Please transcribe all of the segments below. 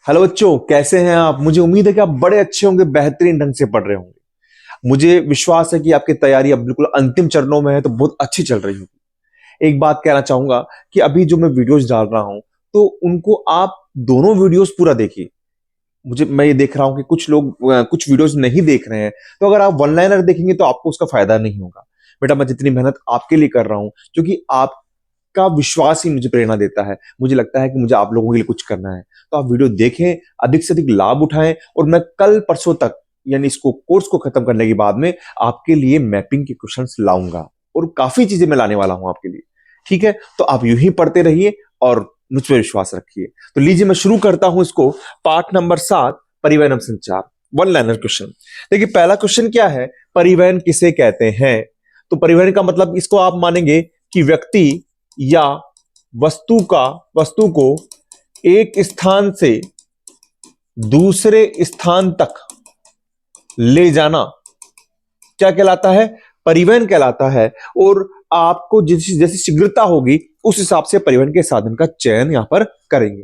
Hello बच्चों, कैसे हैं आप? मुझे उम्मीद है कि आप बड़े अच्छे होंगे, बेहतरीन ढंग से पढ़ रहे होंगे। मुझे विश्वास है कि आपकी तैयारी अब बिल्कुल अंतिम चरणों में है, तो बहुत अच्छी चल रही होगी। एक बात कहना चाहूंगा कि अभी जो मैं वीडियोस डाल रहा हूं, तो उनको आप दोनों वीडियोस पूरा देखिए। मैं ये देख रहा हूं कि कुछ लोग कुछ वीडियोस नहीं देख रहे हैं, तो अगर आप वन लाइनर देखेंगे तो आपको उसका फायदा नहीं होगा। बेटा, मैं जितनी मेहनत आपके लिए कर रहा हूं, क्योंकि आपका विश्वास ही मुझे प्रेरणा देता है। मुझे लगता है कि मुझे आप लोगों के लिए कुछ करना है, तो आप वीडियो देखें, अधिक से अधिक लाभ उठाएं, और मैं कल परसों तक, यानी इसको कोर्स को खत्म करने के बाद में, आपके लिए मैपिंग के क्वेश्चंस लाऊंगा और काफी चीजें मैं लाने वाला हूं आपके लिए। ठीक है, तो आप यूं ही पढ़ते रहिए और मुझ पर विश्वास रखिए। तो लीजिए, मैं शुरू करता हूं इसको। पाठ नंबर 7, परिवहन एवं संचार, वन लाइनर क्वेश्चन। देखिए, पहला क्वेश्चन क्या है? परिवहन किसे कहते हैं? तो परिवहन का मतलब, इसको आप मानेंगे कि व्यक्ति या वस्तु को एक स्थान से दूसरे स्थान तक ले जाना क्या कहलाता है? परिवहन कहलाता है। और आपको जैसी जैसी शीघ्रता होगी, उस हिसाब से परिवहन के साधन का चयन यहां पर करेंगे।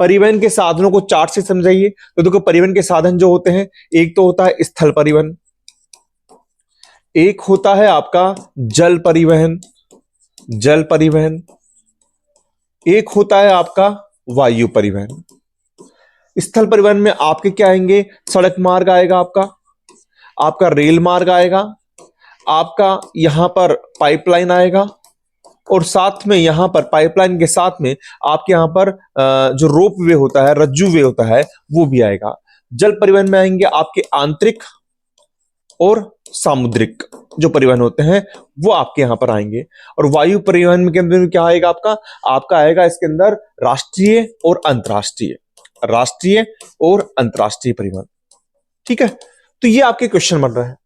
परिवहन के साधनों को चार्ट से समझाइए। तो देखो, परिवहन के साधन जो होते हैं, एक तो होता है स्थल परिवहन, एक होता है आपका जल परिवहन, एक होता है आपका वायु परिवहन। स्थल परिवहन में आपके क्या आएंगे? सड़क मार्ग आएगा, आपका आपका रेल मार्ग आएगा, आपका यहां पर पाइपलाइन आएगा, और साथ में यहां पर पाइपलाइन के साथ में आपके यहां पर जो रोप वे होता है, रज्जू वे होता है, वो भी आएगा। जल परिवहन में आएंगे आपके आंतरिक और सामुद्रिक जो परिवहन होते हैं, वो आपके यहां पर आएंगे। और वायु परिवहन के अंदर क्या आएगा? आपका आपका आएगा इसके अंदर राष्ट्रीय और अंतर्राष्ट्रीय परिवहन। ठीक है, तो ये आपके क्वेश्चन बन रहा है।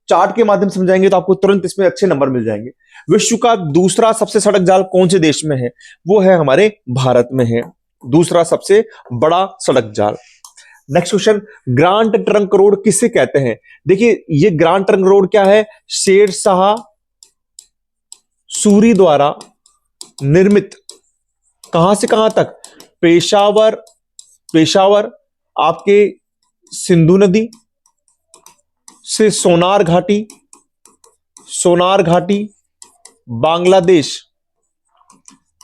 चार्ट के माध्यम से समझाएंगे तो आपको तुरंत इसमें अच्छे नंबर मिल जाएंगे। विश्व का दूसरा सबसे सड़क जाल कौन से देश में है? वो है हमारे भारत में है, दूसरा सबसे बड़ा सड़क जाल। Next question, grand trunk road किसे कहते हैं? देखिए, ये ग्रांड ट्रंक रोड क्या है? शेरशाह सूरी द्वारा निर्मित, कहां से कहां तक? पेशावर पेशावर आपके सिंधु नदी से सोनार घाटी बांग्लादेश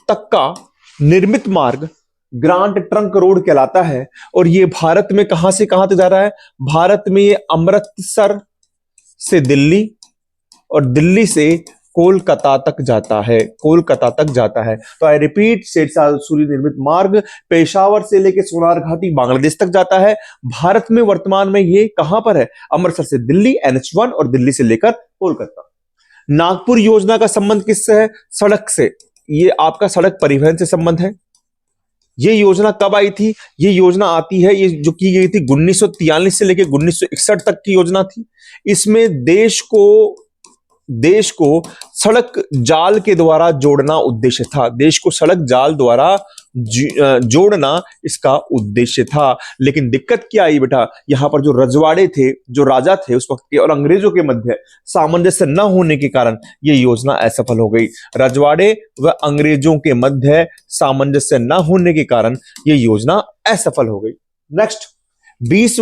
तक का निर्मित मार्ग ग्रांड ट्रंक रोड कहलाता है। और ये भारत में कहां से कहां तक जा रहा है? भारत में ये अमृतसर से दिल्ली और दिल्ली से कोलकाता तक जाता है। तो आई रिपीट, शेरशाह सूरी निर्मित मार्ग पेशावर से लेकर सोनार घाटी बांग्लादेश तक जाता है। भारत में वर्तमान में ये कहां पर है? अमृतसर से दिल्ली NH1 और दिल्ली से लेकर कोलकाता। नागपुर योजना का संबंध किससे है? सड़क से। ये आपका सड़क परिवहन से संबंध है। ये योजना कब आई थी? ये योजना आती है, ये जो की गई थी 1943 से लेकर 1961 तक की योजना थी। इसमें देश को सड़क जाल के द्वारा जोड़ना उद्देश्य था। देश को सड़क जाल द्वारा जोड़ना इसका उद्देश्य था। लेकिन दिक्कत क्या आई बेटा? यहां पर जो रजवाड़े थे, जो राजा थे उस वक्त के, और अंग्रेजों के मध्य सामंजस्य न होने के कारण यह योजना असफल हो गई। रजवाड़े व अंग्रेजों के मध्य सामंजस्य न होने के कारण यह योजना असफल हो गई। नेक्स्ट, 20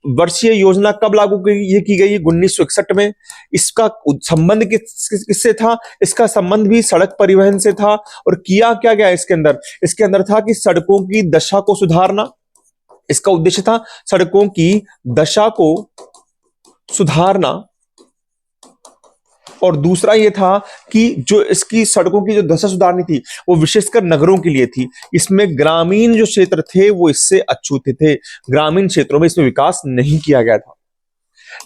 वर्षीय योजना कब लागू की गई? 1961 में। इसका संबंध किससे था? इसका संबंध भी सड़क परिवहन से था। और किया क्या गया इसके अंदर? इसके अंदर था कि सड़कों की दशा को सुधारना, इसका उद्देश्य था सड़कों की दशा को सुधारना। और दूसरा यह था कि जो इसकी सड़कों की जो दशा सुधारनी थी, वो विशेषकर नगरों के लिए थी। इसमें ग्रामीण जो क्षेत्र थे वो इससे अछूते थे। ग्रामीण क्षेत्रों में इसमें विकास नहीं किया गया था।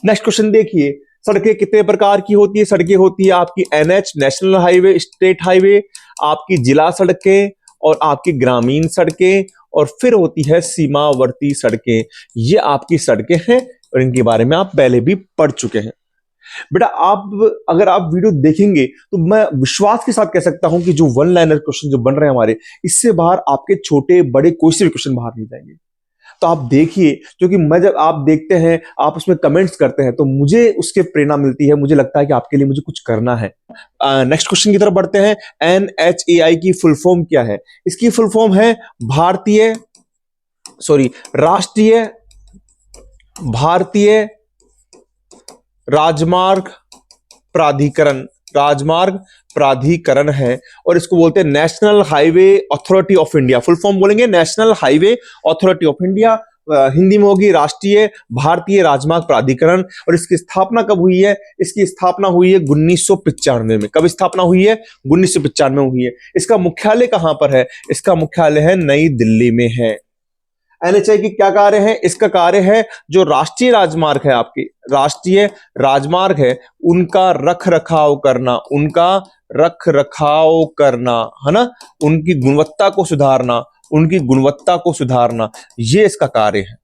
नेक्स्ट क्वेश्चन देखिए, सड़कें कितने प्रकार की होती है? सड़कें होती है आपकी NH national highway, state highway, आपकी जिला सड़कें और आपकी ग्रामीण सड़कें, और फिर होती है सीमावर्ती सड़कें। ये आपकी सड़कें हैं और इनके बारे में आप पहले भी पढ़ चुके हैं। बेटा, अगर आप वीडियो देखेंगे तो मैं विश्वास के साथ कह सकता हूं कि जो वन लाइनर क्वेश्चन जो बन रहे हैं हमारे, इससे बाहर आपके छोटे बड़े कोई से भी क्वेश्चन बाहर नहीं जाएंगे। तो आप देखिए, क्योंकि मैं जब आप देखते हैं, आप उसमें कमेंट्स करते हैं, तो मुझे उसके प्रेरणा मिलती है। मुझे लगता है कि आपके लिए मुझे कुछ करना है। नेक्स्ट क्वेश्चन की तरफ बढ़ते हैं। NHAI की फुल फॉर्म क्या है? इसकी फुल फॉर्म है भारतीय सॉरी, राष्ट्रीय भारतीय राजमार्ग प्राधिकरण, राजमार्ग प्राधिकरण है, और इसको बोलते हैं national highway authority of India. Full form बोलेंगे national highway authority of India, Hindi में होगी राष्ट्रीय भारतीय राजमार्ग प्राधिकरण। और इसकी स्थापना कब हुई है? इसकी स्थापना हुई है 1995 में। कब स्थापना हुई है? 1995 में हुई है। इसका मुख्यालय कहां पर है? इसका मुख्यालय है नई दिल्ली में है। एनएचआई की क्या कार्य है? इसका कार्य है जो राष्ट्रीय राजमार्ग है, आपके राष्ट्रीय राजमार्ग है, उनका रख रखाव करना, उनका रख रखाव करना, है ना, उनकी गुणवत्ता को सुधारना, उनकी गुणवत्ता को सुधारना, ये इसका कार्य है।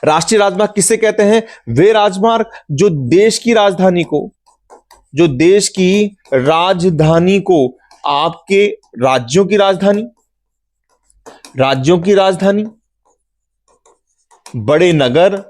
राष्ट्रीय राजमार्ग किसे कहते हैं? वे राजमार्ग जो देश की राजधानी को, जो देश की राजधानी को, आपके राज्यों की राजधानी, राज्यों की राजधानी, बड़े नगर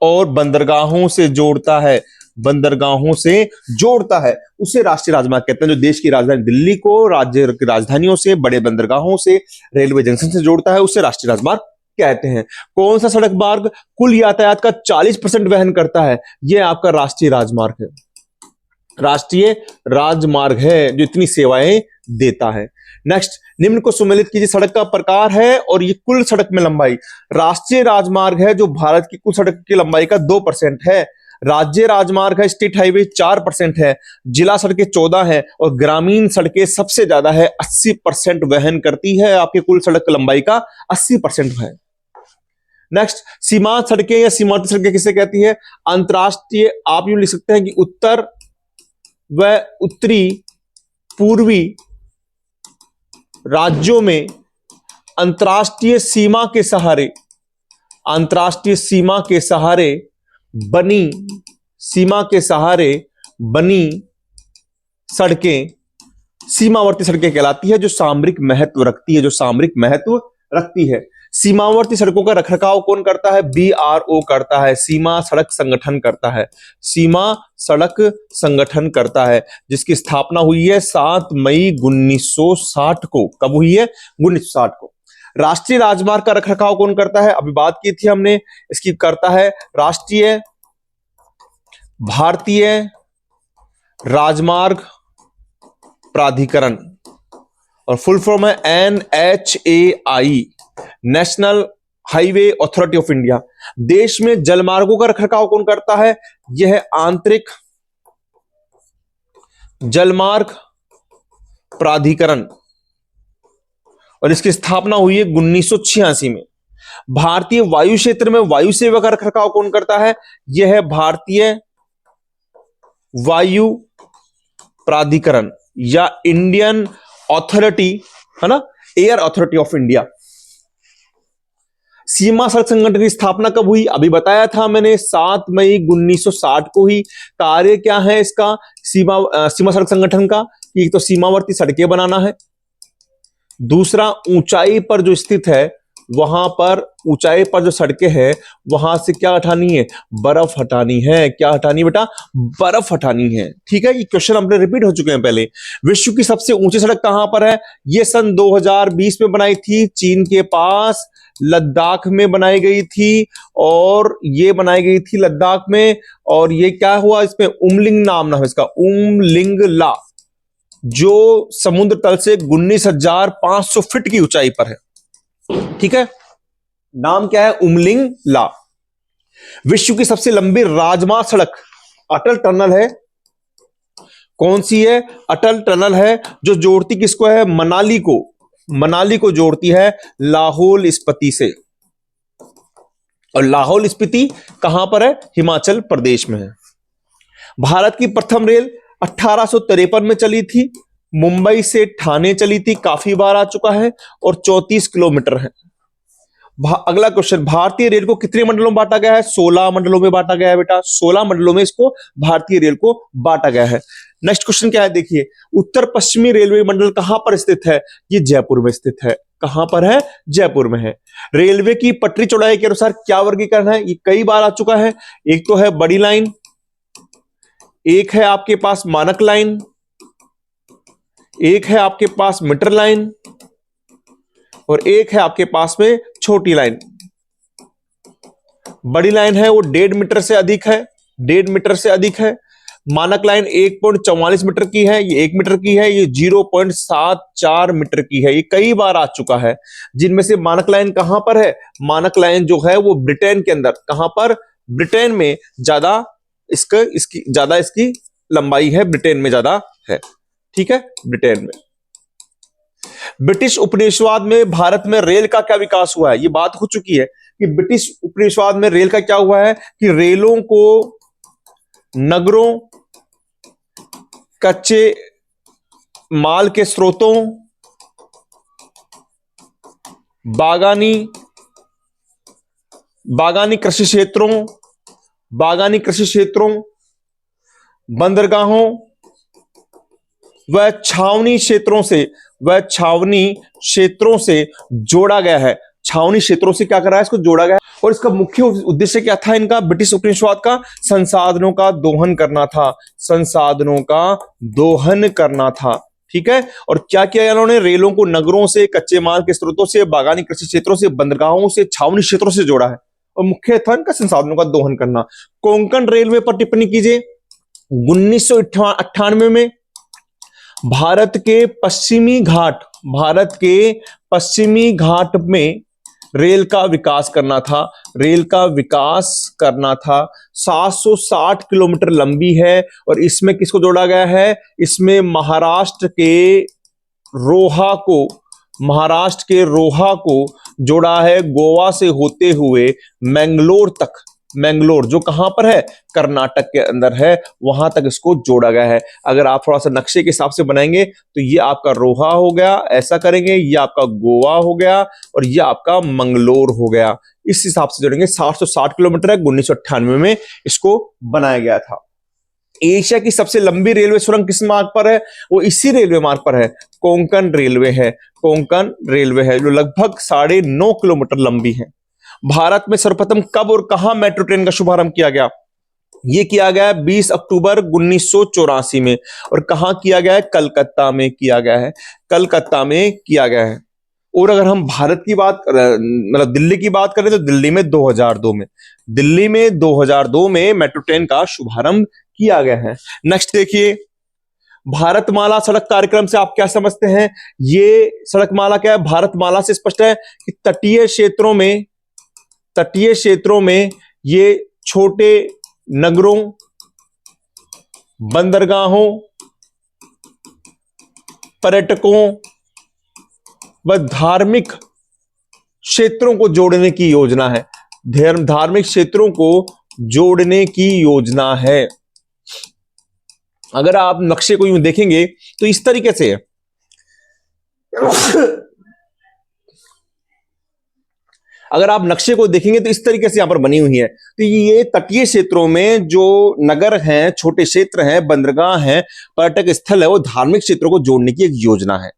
और बंदरगाहों से जोड़ता है, बंदरगाहों से जोड़ता है, उसे राष्ट्रीय राजमार्ग कहते हैं। जो देश की राजधानी दिल्ली को राज्य की राजधानियों से, बड़े बंदरगाहों से, रेलवे जंक्शन से जोड़ता है, उसे राष्ट्रीय राजमार्ग कहते हैं। कौन सा सड़क मार्ग कुल यातायात का 40% वहन करता है? यह आपका राष्ट्रीय राजमार्ग है, राष्ट्रीय राजमार्ग है जो इतनी सेवाएं देता है। नेक्स्ट, निम्न को सुमेलित कीजिए। सड़क का प्रकार है और ये कुल सड़क में लंबाई। राष्ट्रीय राजमार्ग है जो भारत की कुल सड़क की लंबाई का 2% है। राज्य राजमार्ग है, स्टेट हाईवे 4% है। जिला सड़कें 14 है और ग्रामीण सड़कें सबसे ज्यादा है, 80% वहन करती है। आपके कुल सड़क लंबाई का 80% है। नेक्स्ट, सीमांत सड़कें या सीमावर्ती सड़कें किसे कहती है? अंतरराष्ट्रीय, आप यूं लिख सकते हैं कि उत्तर व उत्तरी पूर्वी राज्यों में अंतरराष्ट्रीय सीमा के सहारे, अंतरराष्ट्रीय सीमा के सहारे बनी, सीमा के सहारे बनी सड़कें सीमावर्ती सड़कें कहलाती है, जो सामरिक महत्व रखती है, जो सामरिक महत्व रखती है। सीमावर्ती सड़कों का रखरखाव कौन करता है? बीआरओ करता है, सीमा सड़क संगठन करता है, सीमा सड़क संगठन करता है, जिसकी स्थापना हुई है 7 मई 1960 को। कब हुई है? 1960 को। राष्ट्रीय राजमार्ग का रखरखाव कौन करता है? अभी बात की थी हमने, इसकी करता है राष्ट्रीय भारतीय राजमार्ग प्राधिकरण, और फुल फॉर्म है NHAI, national highway authority of India. देश में जलमार्गों का रखरखाव कौन करता है? यह आंतरिक जलमार्ग प्राधिकरण, और इसकी स्थापना हुई है 1986 में। भारतीय वायु क्षेत्र में वायु सेवा का रखरखाव कौन करता है? यह है भारतीय वायु प्राधिकरण या इंडियन अथॉरिटी, है ना, एयर अथॉरिटी ऑफ इंडिया। सीमा सड़क संगठन की स्थापना कब हुई? अभी बताया था मैंने, 7 मई 1960 को ही। कार्य क्या है इसका? सीमा सड़क संगठन का, एक तो सीमावर्ती सड़कें बनाना है, दूसरा ऊंचाई पर जो स्थित है, वहां पर ऊंचाई पर जो सड़कें हैं वहां से क्या हटानी है? बर्फ हटानी है। क्या हटानी बेटा? बर्फ हटानी है। ठीक है, ये क्वेश्चन हमने रिपीट हो चुके हैं पहले। विश्व की सबसे ऊंची सड़क कहां पर है? ये सन 2020 में बनाई थी, चीन के पास लद्दाख में बनाई गई थी, और ये बनाई गई थी लद्दाख में। और ये क्या हुआ इसमें? उमलिंग नाम है इसका, उमलिंग ला, जो समुद्र तल से 19,500 फीट की ऊंचाई पर है। ठीक है, नाम क्या है? उमलिंग ला। विश्व की सबसे लंबी राजमार्ग सड़क अटल टनल है। कौन सी है? अटल टनल है, जो जोड़ती किसको है? मनाली को, मनाली को जोड़ती है लाहौल स्पीति से। और लाहौल स्पीति कहां पर है? हिमाचल प्रदेश में है। भारत की प्रथम रेल 1853 में चली थी, मुंबई से ठाणे चली थी, काफी बार आ चुका है, और 34 किलोमीटर है। अगला क्वेश्चन, भारतीय रेल को कितने मंडलों में बांटा गया है? 16 मंडलों में बांटा गया है बेटा, 16 मंडलों में इसको भारतीय रेल को बांटा गया है। नेक्स्ट क्वेश्चन क्या है देखिए, उत्तर पश्चिमी रेलवे मंडल कहां पर स्थित है? ये जयपुर में स्थित है। कहां पर है? जयपुर में है। रेलवे की पटरी चौड़ाई के अनुसार क्या वर्गीकरण है? ये कई बार आ चुका है। एक तो है बड़ी लाइन, एक है आपके पास मानक लाइन, एक है आपके पास मीटर लाइन, और एक है आपके पास में छोटी लाइन। बड़ी लाइन है वो 1.5 मीटर से अधिक है, 1.5 मीटर से अधिक है। मानक लाइन 1.44 मीटर की है, ये 1 मीटर की है, ये 0.74 मीटर की है। ये कई बार आ चुका है। जिनमें से मानक लाइन कहां पर है? मानक लाइन जो है वो ब्रिटेन के अंदर, कहां पर? ब्रिटेन में ज्यादा इसकी लंबाई है, ब्रिटेन में ज्यादा है। ठीक है, ब्रिटेन में। ब्रिटिश उपनिवेशवाद में भारत में रेल का क्या विकास हुआ है? ये बात हो चुकी है कि ब्रिटिश उपनिवेशवाद में रेल का क्या हुआ है कि रेलों को नगरों, कच्चे माल के स्रोतों, बागानी कृषि क्षेत्रों, बंदरगाहों व छावनी क्षेत्रों से जोड़ा गया है। छावनी क्षेत्रों से क्या कर रहा है? इसको जोड़ा गया है। और इसका मुख्य उद्देश्य क्या था इनका? ब्रिटिश उपनिवेशवाद का संसाधनों का दोहन करना था। ठीक है। और क्या किया इन्होंने? रेलों को नगरों से, कच्चे माल के स्रोतों से, बागानी कृषि क्षेत्रों से, बंदरगाहों से, छावनी क्षेत्रों से जोड़ा है। और मुख्य था इनका संसाधनों का दोहन करना। कोंकण रेलवे पर टिप्पणी कीजिए। 1998 में भारत के पश्चिमी घाट में रेल का विकास करना था। 760 किलोमीटर लंबी है। और इसमें किसको जोड़ा गया है? इसमें महाराष्ट्र के रोहा को जोड़ा है, गोवा से होते हुए मैंगलोर जो कहां पर है? कर्नाटक के अंदर है, वहां तक इसको जोड़ा गया है। अगर आप थोड़ा सा नक्शे के हिसाब से बनाएंगे तो ये आपका रोहा हो गया, ऐसा करेंगे, ये आपका गोवा हो गया और ये आपका मंगलोर हो गया। इस हिसाब से जोड़ेंगे। 760 किलोमीटर है। 1998 में इसको बनाया गया था। एशिया की सबसे लंबी रेलवे सुरंग किस मार्ग पर है? वो इसी रेलवे मार्ग पर है, कोंकण रेलवे है जो लगभग 9.5 किलोमीटर लंबी है। भारत में सर्वप्रथम कब और कहां मेट्रो ट्रेन का शुभारंभ किया गया? यह किया गया 20 अक्टूबर 1984 में। और कहां किया गया है? कलकत्ता में किया गया है। और अगर हम भारत की बात मतलब दिल्ली की बात करें तो दिल्ली में 2002 में मेट्रो ट्रेन का शुभारंभ किया गया है। नेक्स्ट देखिए, भारतमाला सड़क कार्यक्रम से आप क्या समझते हैं? ये सड़कमाला क्या है? भारतमाला से स्पष्ट है कि तटीय क्षेत्रों में ये छोटे नगरों, बंदरगाहों, पर्यटकों व धार्मिक क्षेत्रों को जोड़ने की योजना है। धार्मिक क्षेत्रों को जोड़ने की योजना है। अगर आप नक्शे को यूं देखेंगे तो इस तरीके से है। अगर आप नक्शे को देखेंगे तो इस तरीके से यहां पर बनी हुई है। तो ये तटीय क्षेत्रों में जो नगर हैं, छोटे क्षेत्र हैं, बंदरगाह हैं, पर्यटक स्थल है, वो धार्मिक क्षेत्रों को जोड़ने की एक योजना है।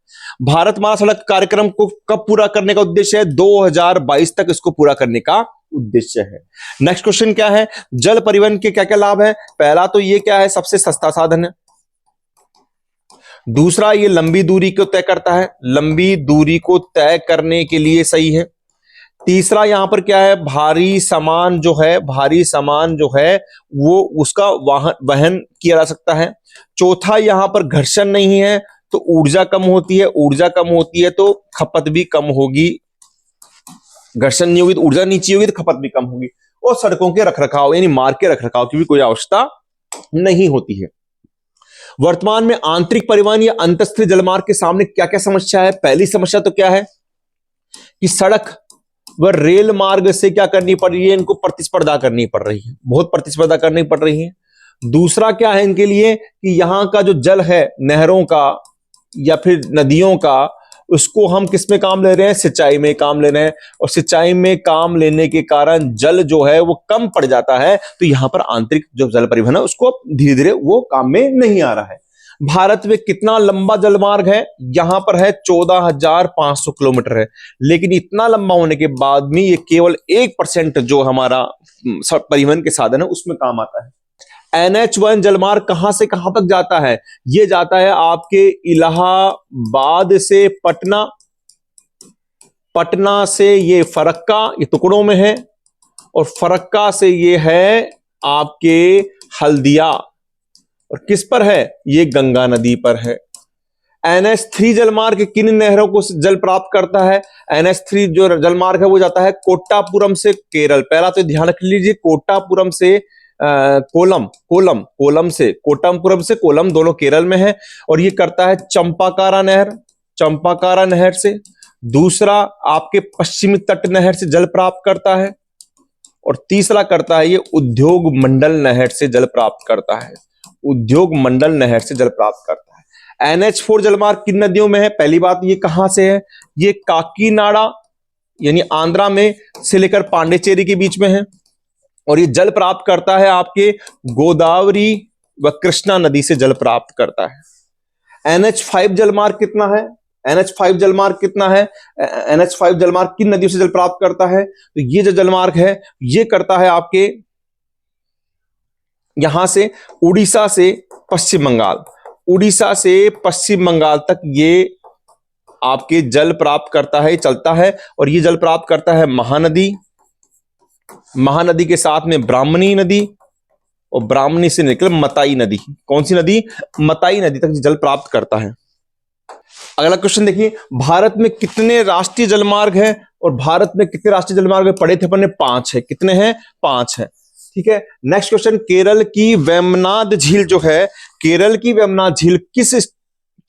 भारतमाला सड़क कार्यक्रम को कब पूरा करने का उद्देश्य है? 2022 तक इसको पूरा करने का उद्देश्य है। नेक्स्ट क्वेश्चन क्या है? जल परिवहन के क्या क्या लाभ है? पहला तो ये क्या है? सबसे सस्ता साधन है। दूसरा, ये लंबी दूरी को तय करता है, लंबी दूरी को तय करने के लिए सही है। तीसरा, यहां पर क्या है? भारी सामान जो है वो उसका वहन किया जा सकता है। चौथा, यहां पर घर्षण नहीं है तो ऊर्जा कम होती है तो खपत भी कम होगी। घर्षण नहीं होगी तो ऊर्जा नीचे होगी तो खपत भी कम होगी। और सड़कों के रखरखाव यानी मार्ग के रखरखाव की भी कोई आवश्यकता नहीं होती है। वर्तमान में आंतरिक परिवहन या अंतरस्थलीय जलमार्ग के सामने क्या क्या समस्या है? पहली समस्या तो क्या है कि सड़क व रेल मार्ग से क्या करनी पड़ रही है? इनको प्रतिस्पर्धा करनी पड़ रही है, बहुत प्रतिस्पर्धा करनी पड़ रही है। दूसरा क्या है इनके लिए कि यहां का जो जल है, नहरों का या फिर नदियों का, उसको हम किस में काम ले रहे हैं? सिंचाई में काम ले रहे हैं। और सिंचाई में काम लेने के कारण जल जो है वो कम पड़ जाता है। तो यहां पर आंतरिक जो जल परिवहन है उसको धीरे धीरे वो काम में नहीं आ रहा है। भारत में कितना लंबा जलमार्ग है? यहां पर है 14,500 किलोमीटर है। लेकिन इतना लंबा होने के बाद भी ये केवल 1% जो हमारा परिवहन के साधन है उसमें काम आता है। NH1 जलमार्ग कहां से कहां तक जाता है? ये जाता है आपके इलाहाबाद से पटना, पटना से ये फरक्का, ये टुकड़ों में है, और फरक्का से ये है आपके हल्दिया, और किस पर है, ये गंगा नदी पर है। NH3 जलमार्ग किन नहरों को जल प्राप्त करता है? NH3 जो जलमार्ग है वो जाता है कोट्टापुरम से केरल। पहला तो ध्यान रख लीजिए, कोट्टापुरम से कोलम, कोलम से कोट्टापुरम से कोलम, दोनों केरल में है, और ये करता है चंपाकारा नहर से। दूसरा आपके पश्चिमी तट नहर से जल प्राप्त करता है, और तीसरा करता है ये उद्योग मंडल नहर से जल प्राप्त करता है, उद्योग मंडल नहर से जल प्राप्त करता है। NH4 जलमार्ग किन नदियों में है? पहली बात, ये कहां से है? ये काकीनाडा यानी आंध्रा में से लेकर पांडिचेरी के बीच में है, और ये जल प्राप्त करता है आपके गोदावरी व कृष्णा नदी से जल प्राप्त करता है। NH5 जलमार्ग कितना है? NH5 जलमार्ग कितना है? NH5 जलमार्ग किन नदियों से जल प्राप्त करता है? तो ये जो जलमार्ग है ये करता है आपके यहां से उड़ीसा से पश्चिम बंगाल, उड़ीसा से पश्चिम बंगाल तक ये आपके जल प्राप्त करता है, चलता है, और ये जल प्राप्त करता है महानदी, महानदी के साथ में ब्राह्मणी नदी, और ब्राह्मणी से निकल मताई नदी। कौन सी नदी? मताई नदी तक जल प्राप्त करता है। अगला क्वेश्चन देखिए, भारत में कितने राष्ट्रीय जलमार्ग हैं? और भारत में कितने राष्ट्रीय जलमार्ग पढ़े थे अपन ने? 5 है। कितने हैं? 5 है। ठीक है। नेक्स्ट क्वेश्चन, केरल की वेम्बनाड झील जो है, केरल की वेम्बनाड झील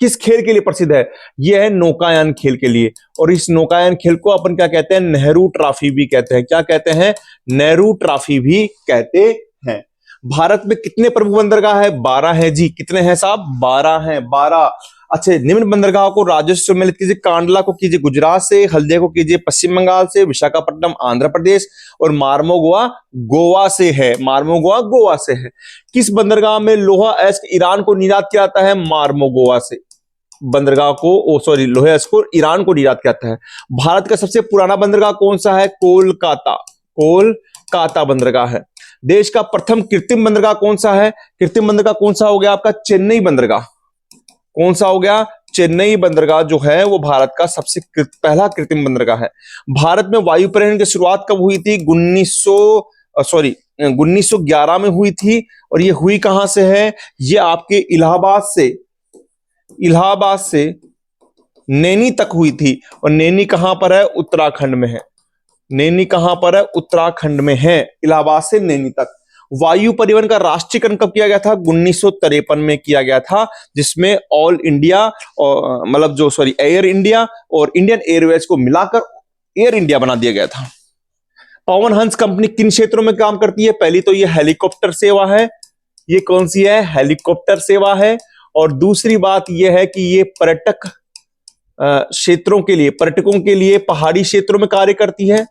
किस खेल के लिए प्रसिद्ध है? यह है नौकायन खेल के लिए, और इस नौकायन खेल को अपन क्या कहते हैं? नेहरू ट्रॉफी भी कहते हैं। क्या कहते हैं? नेहरू ट्रॉफी भी कहते हैं। भारत में कितने प्रमुख बंदरगाह है? 12 है जी। कितने हैं साहब? 12 हैं, 12। अच्छा, निम्न बंदरगाह को राजस्व सम्मिलित कीजिए। कांडला को कीजिए गुजरात से, हल्दिया को कीजिए पश्चिम बंगाल से, विशाखापट्टनम आंध्र प्रदेश, और मार्मोगोआ गोवा से है। मार्मोगोआ गोवा से है। किस बंदरगाह में लोहा अयस्क ईरान को निर्यात किया जाता है? मार्मोगोआ से बंदरगाह को, लोहा अयस्क को ईरान को निर्यात किया जाता है। भारत का सबसे पुराना बंदरगाह कौन सा है? कोलकाता बंदरगाह है। देश का प्रथम कृत्रिम बंदरगाह कौन सा है? कृत्रिम बंदरगाह कौन सा हो गया आपका? चेन्नई बंदरगाह। कौन सा हो गया? चेन्नई बंदरगाह जो है वो भारत का सबसे पहला कृत्रिम बंदरगाह है। भारत में वायु परिवहन की शुरुआत कब हुई थी? 1911 में हुई थी, और ये हुई कहां से है? ये आपके इलाहाबाद से नैनी तक हुई थी, और नैनी कहां पर है? उत्तराखंड में है। नैनी कहां पर है? उत्तराखंड में है, इलाहाबाद से नैनी तक। वायु परिवहन का राष्ट्रीयकरण कब किया गया था? 1953 में किया गया था, जिसमें ऑल इंडिया एयर इंडिया और इंडियन एयरवेज को मिलाकर एयर इंडिया बना दिया गया था। पवन हंस कंपनी किन क्षेत्रों में काम करती है? पहली तो ये हेलीकॉप्टर सेवा है। ये कौन सी है? हेलीकॉप्टर सेवा है। और दूसरी बात यह है कि ये पर्यटक क्षेत्रों के लिए, पर्यटकों के लिए पहाड़ी क्षेत्रों में कार्य करती है,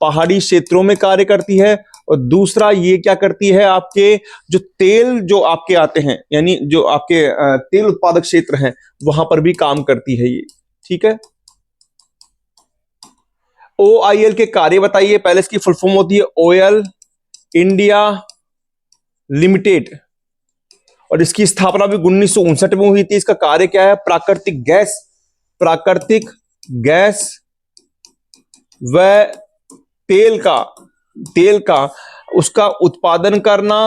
पहाड़ी क्षेत्रों में कार्य करती है। और दूसरा ये क्या करती है? आपके जो तेल जो आपके आते हैं, यानी जो आपके तेल उत्पादक क्षेत्र हैं, वहां पर भी काम करती है ये। ठीक है। OIL के कार्य बताइए। पहले इसकी फुल फॉर्म होती है ऑयल इंडिया लिमिटेड, और इसकी स्थापना भी 1959 में हुई थी। इसका कार्य क्या है? प्राकृतिक गैस व तेल का उसका उत्पादन करना,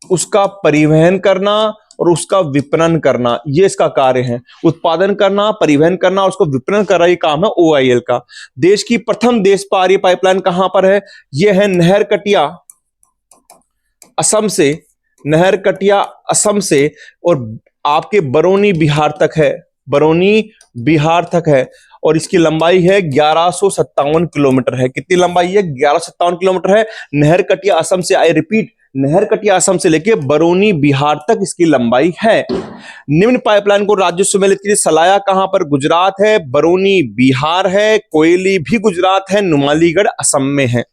उसका परिवहन करना और उसका विपणन करना, ये इसका कार्य है। उत्पादन करना, परिवहन करना और उसको विपणन करना, ये काम है OIL का। देश की प्रथम देश पारी पाइपलाइन कहां पर है? यह है नहरकटिया असम से और आपके बरौनी बिहार तक है, और इसकी लंबाई है 1157 किलोमीटर है। कितनी लंबाई है? 1157 किलोमीटर है। नहरकटिया असम से, आई रिपीट, नहरकटिया असम से लेके बरौनी बिहार तक इसकी लंबाई है। निम्न पाइपलाइन को राज्य सम्मिलित कीजिए। सलाया कहां पर? गुजरात है, बरौनी बिहार है, कोयली भी गुजरात है, नुमालीगढ़ असम में है।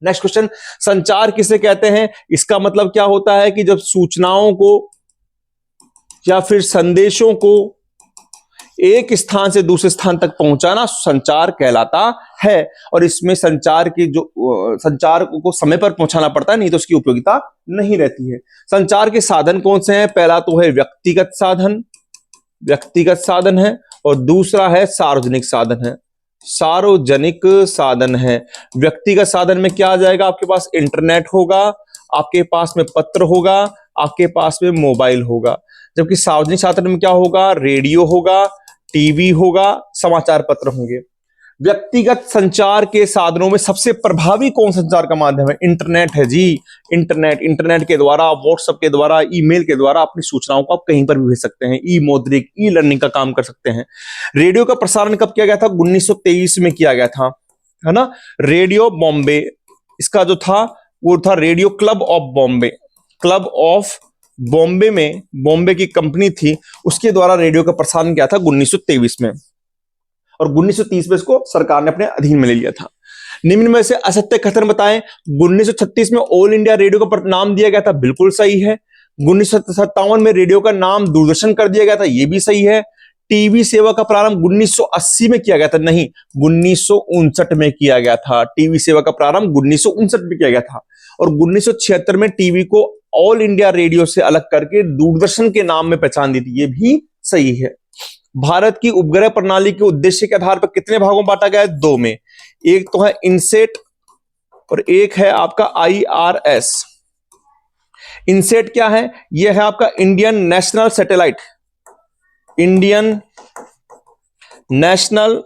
नेक्स्ट क्वेश्चन, संचार किसे कहते हैं? इसका मतलब क्या होता है कि जब सूचनाओं को या फिर संदेशों को एक स्थान से दूसरे स्थान तक पहुंचाना संचार कहलाता है। और इसमें संचार को समय पर पहुंचाना पड़ता है, नहीं तो उसकी उपयोगिता नहीं रहती है। संचार के साधन कौन से हैं? पहला तो है व्यक्तिगत साधन है, और दूसरा है सार्वजनिक साधन है। सार्वजनिक साधन है। व्यक्तिगत साधन में क्या आ जाएगा, आपके पास इंटरनेट होगा, आपके पास में पत्र होगा, आपके पास में मोबाइल होगा। जबकि सार्वजनिक साधन में क्या होगा, रेडियो होगा, टीवी होगा, समाचार पत्र होंगे। व्यक्तिगत संचार के साधनों में सबसे प्रभावी कौन संचार का माध्यम है, इंटरनेट है जी। इंटरनेट के द्वारा, व्हाट्सएप के द्वारा, ईमेल के द्वारा अपनी सूचनाओं को आप कहीं पर भी भेज सकते हैं। ई मौद्रिक, ई लर्निंग का काम कर सकते हैं। रेडियो का प्रसारण कब किया गया था, 1923 में किया गया था, है ना। रेडियो बॉम्बे, इसका जो था वो था radio club of Bombay. Club of Bombay में, बॉम्बे की कंपनी थी, उसके द्वारा रेडियो का प्रसारण किया था 1923 में, और 1930 में इसको सरकार ने अपने अधीन में ले लिया था। निम्न में से असत्य कथन बताएं। 1936 में ऑल इंडिया रेडियो का नाम दिया गया था, बिल्कुल सही है। 1957 में रेडियो का नाम दूरदर्शन कर दिया गया था, यह भी सही है। टीवी सेवा का प्रारंभ 1980 में किया गया था, नहीं 1959 में किया गया था। टीवी सेवा का प्रारंभ 1959 में किया गया था, और 1976 में टीवी को ऑल इंडिया रेडियो से अलग करके दूरदर्शन के नाम में पहचान दी थी, यह भी सही है। भारत की उपग्रह प्रणाली के उद्देश्य के आधार पर कितने भागों में बांटा गया है, 2 में। एक तो है इनसेट और एक है आपका IRS। इनसेट क्या है, यह है आपका Indian national satellite, Indian national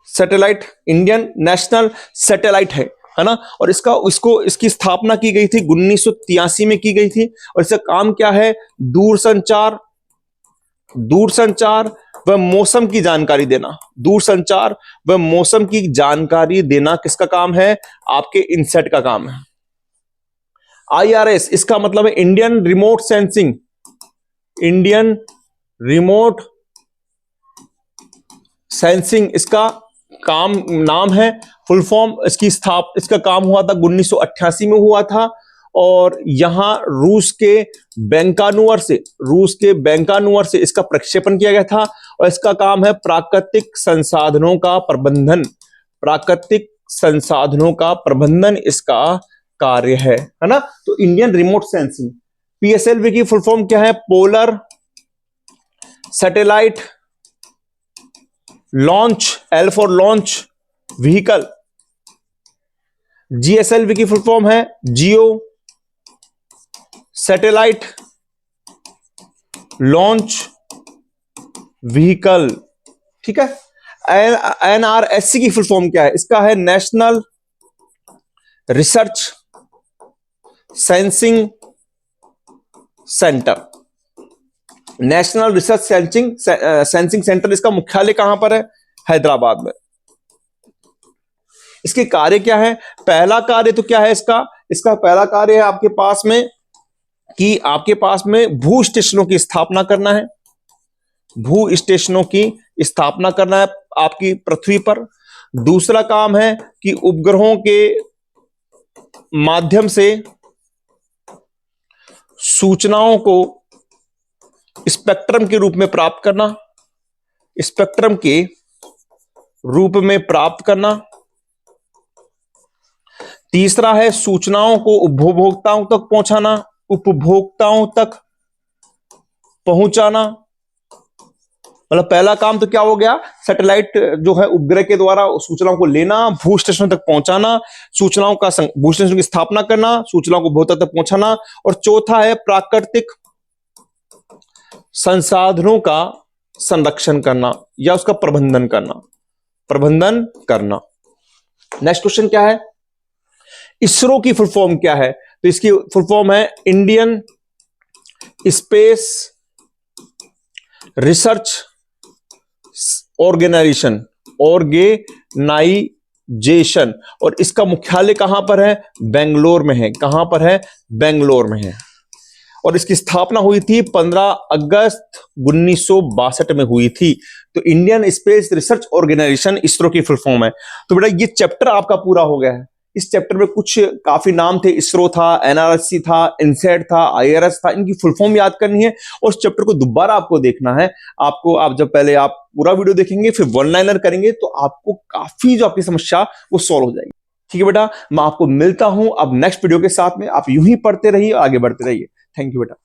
satellite, Indian national satellite है ना। और इसकी स्थापना की गई थी 1983 में की गई थी, और इसका काम क्या है, दूरसंचार व मौसम की जानकारी देना। दूरसंचार व मौसम की जानकारी देना किसका काम है, आपके इनसेट का काम है। IRS, इसका मतलब है Indian remote sensing, Indian remote sensing इसका नाम है, फुल फॉर्म। इसका काम हुआ था 1988 में हुआ था, और यहां रूस के बैंकानूवर से इसका प्रक्षेपण किया गया था, और इसका काम है प्राकृतिक संसाधनों का प्रबंधन इसका कार्य है ना। तो इंडियन रिमोट सेंसिंग। PSLV की फुल फॉर्म क्या है, polar satellite launch, L for launch vehicle. GSLV की फुल फॉर्म है जियो सैटेलाइट लॉन्च व्हीकल, ठीक है। NRSC की फुल फॉर्म क्या है, इसका है national research sensing centre. National research sensing centre, इसका मुख्यालय कहां पर है, हैदराबाद में। इसके कार्य क्या है, पहला कार्य तो क्या है इसका पहला कार्य है आपके पास में कि आपके पास में भू स्टेशनों की स्थापना करना है। भू स्टेशनों की स्थापना करना है आपकी पृथ्वी पर। दूसरा काम है कि उपग्रहों के माध्यम से सूचनाओं को स्पेक्ट्रम के रूप में प्राप्त करना, तीसरा है सूचनाओं को उपभोक्ताओं तक पहुंचाना। मतलब पहला काम तो क्या हो गया, सैटेलाइट जो है उपग्रह के द्वारा सूचनाओं को लेना, भू स्टेशन तक पहुंचाना, भू स्टेशन की स्थापना करना, सूचनाओं को उपभोक्ता तक पहुंचाना। और चौथा है प्राकृतिक संसाधनों का संरक्षण करना या उसका प्रबंधन करना। नेक्स्ट क्वेश्चन क्या है, इसरो की फुल फॉर्म क्या है, तो इसकी फुल फॉर्म है इंडियन स्पेस रिसर्च ऑर्गेनाइजेशन, और इसका मुख्यालय कहां पर है, बेंगलोर में है। कहां पर है, बेंगलोर में है। और इसकी स्थापना हुई थी 15 अगस्त 1962 में हुई थी। तो Indian space research organisation ISRO की फुल फॉर्म है। तो बेटा ये चैप्टर आपका पूरा हो गया है। इस चैप्टर में कुछ काफी नाम थे, इसरो था, NRSC था, इनसेट था, IRS था, इनकी फुल फॉर्म याद करनी है और उस चैप्टर को दोबारा आपको देखना है। आप जब पहले आप पूरा वीडियो देखेंगे फिर वन लाइनर करेंगे तो आपको काफी जो आपकी समस्या वो सॉल्व हो जाएगी। ठीक है बेटा, मैं आपको मिलता हूं अब नेक्स्ट वीडियो के साथ में। आप यूं ही पढ़ते रहिए, आगे बढ़ते रहिए। थैंक यू बेटा।